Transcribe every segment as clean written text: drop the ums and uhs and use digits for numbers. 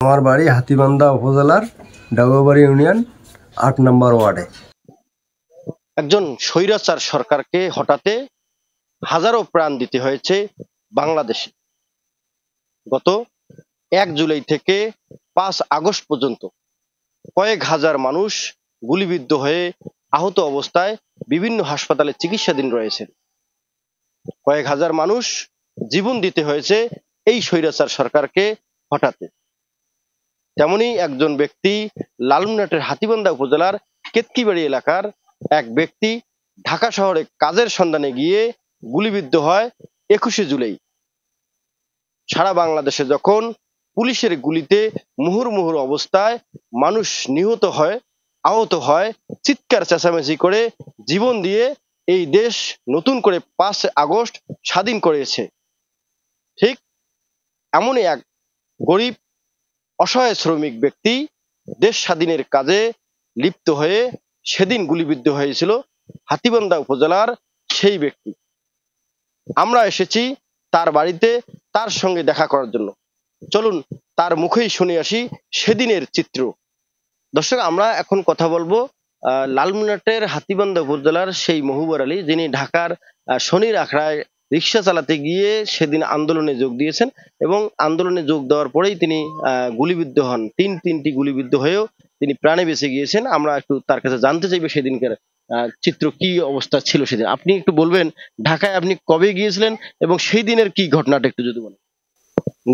আমার বাড়ি হাতীবান্ধা উপজেলার ডাগুয়াবাড়ি ইউনিয়ন ৮ নম্বর ওয়ার্ডে। একজন স্বৈরাচার সরকারকে হটাতে হাজারো প্রাণ দিতে হয়েছে বাংলাদেশে। গত ১ জুলাই থেকে ৫ আগস্ট পর্যন্ত কয়েক হাজার মানুষ গুলিবিদ্ধ হয়ে আহত অবস্থায় বিভিন্ন হাসপাতালে চিকিৎসাধীন রয়েছেন। কয়েক হাজার মানুষ জীবন দিতে হয়েছে এই স্বৈরাচার সরকারকে হটাতে। তেমনি একজন ব্যক্তি লালমনিরহাটের হাতীবান্ধা উপজেলার কেতকিবাড়ি এলাকার এক ব্যক্তি ঢাকা শহরে কাজের সন্ধানে গিয়ে গুলিবিদ্ধ হয় ২১শে জুলাই। সারা বাংলাদেশে যখন পুলিশের গুলিতে মুহুর্মুহুর অবস্থায় মানুষ নিহত হয়, আহত হয়, চিৎকার চেঁচামেচি করে জীবন দিয়ে এই দেশ নতুন করে ৫ আগস্ট স্বাধীন করেছে, ঠিক এমনই এক গরিব অসহায় শ্রমিক ব্যক্তি দেশ স্বাধীনের কাজে লিপ্ত হয়ে সেদিন গুলিবিদ্ধ হয়েছিল হাতীবান্ধা উপজেলার সেই ব্যক্তি। আমরা এসেছি তার বাড়িতে তার সঙ্গে দেখা করার জন্য। চলুন তার মুখেই শুনে আসি সেদিনের চিত্র। দর্শক, আমরা এখন কথা বলবো লালমনিরহাটের হাতীবান্ধা উপজেলার সেই মহুবর আলী, যিনি ঢাকার শনির আখড়ায় রিক্সা চালাতে গিয়ে সেদিন আন্দোলনে যোগ দিয়েছেন এবং আন্দোলনে যোগ দেওয়ার পরেই তিনি গুলিবিদ্ধ হন। তিনটি গুলিবিদ্ধ হয়েও তিনি প্রাণে বেঁচে গিয়েছেন। আমরা একটু তার কাছে জানতে চাইবো সেদিনকার চিত্র কি অবস্থা ছিল সেদিন। আপনি একটু বলবেন ঢাকায় আপনি কবে গিয়েছিলেন এবং সেই দিনের কি ঘটনাটা একটু যদি বলেন।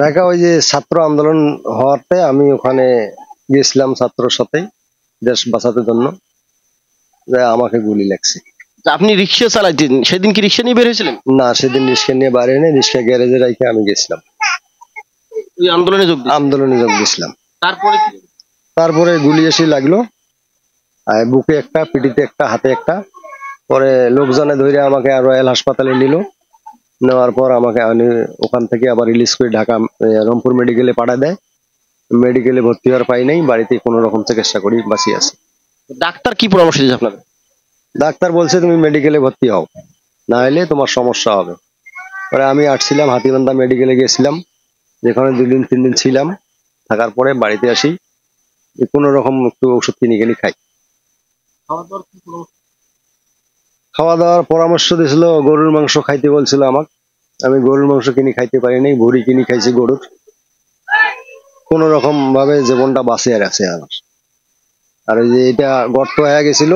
ঢাকা ওই যে ছাত্র আন্দোলন হওয়াতে আমি ওখানে গিয়েছিলাম ছাত্রর সাথে দেশ বাঁচাতে জন্য, আমাকে গুলি লাগছে। আপনি রিক্সা চালাইতেন, সেদিন কি রিক্সা নিয়ে বের হয়েছিলেন? না, সেদিন রিক্সা নিয়ে বাইরে নেই, রিক্সা গ্যারেজে রেখে আমি গেছিলাম ওই আন্দোলনে যোগ দিয়েছিলাম। তারপরে গুলি এসে লাগলো, বুকে একটা, পিঠিতে একটা, হাতে একটা। পরে লোকজনে ধরে আমাকে রয়্যাল হাসপাতালে নিল। নেওয়ার পর আমাকে ওখান থেকে আবার রিলিজ করে ঢাকা রংপুর মেডিকেলে পাঠা দেয়। মেডিকেলে ভর্তি হওয়ার পাই নাই, বাড়িতে কোনো রকম চিকিৎসা করি বাঁচি আছে। ডাক্তার কি পরামর্শ দিয়েছে আপনার? ডাক্তার বলছে তুমি মেডিকেলে ভর্তি হও, না হলে তোমার সমস্যা হবে। পরে আমি আসছিলাম হাতীবান্ধা মেডিকেলে গেছিলাম, যেখানে 2 দিন 3 দিন ছিলাম। থাকার পরে বাড়িতে আসি, কোনো রকম একটু ওষুধ কিনে গেলে খাই। খাওয়া দাওয়ার পরামর্শ দিয়েছিল, গরুর মাংস খাইতে বলছিল আমাকে। আমি গরুর মাংস কিনে খাইতে পারি নাই, ভুড়ি কিনে খাইছি গরুর। কোন রকম ভাবে জীবনটা বাঁচে আছে আমার। আর ওই যে এটা গর্ত হয়ে গেছিল,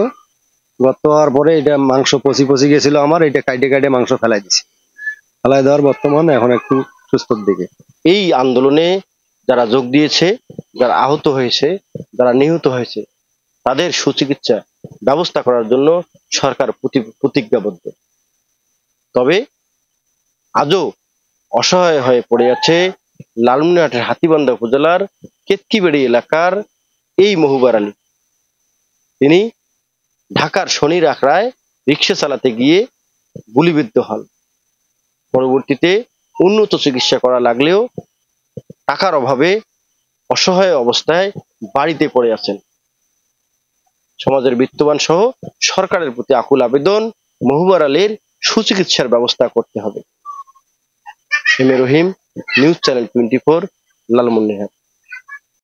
গর্ত হওয়ার পরে এটা মাংস পচি গেছিল আমার, এটা কাটে মাংস ফেলাই দিছি। ফেলাই দেওয়ার বর্তমান এখন একটু সুস্থর দিকে। এই আন্দোলনে যারা যোগ দিয়েছে, যারা আহত হয়েছে, যারা নিহত হয়েছে, তাদের সুচিকিৎসা ব্যবস্থা করার জন্য সরকার প্রতিজ্ঞাবদ্ধ। তবে আজও অসহায় হয়ে পড়ে আছে লালমনিরহাটের হাতীবান্ধা উপজেলার কেতকিবাড়ি এলাকার এই মহুবর আলী। তিনি ঢাকার শনির আখড়ায় রিক্সা চালাতে গিয়ে গুলিবিদ্ধ হন। পরবর্তীতে উন্নত চিকিৎসা করা লাগলেও টাকার অভাবে অসহায় অবস্থায় বাড়িতে পড়ে আছেন। সমাজের বিত্তবান সহ সরকারের প্রতি আকুল আবেদন, মহুবর আলীর সুচিকিৎসার ব্যবস্থা করতে হবে। M A Rahim, news channel 24, Lalmonirhat.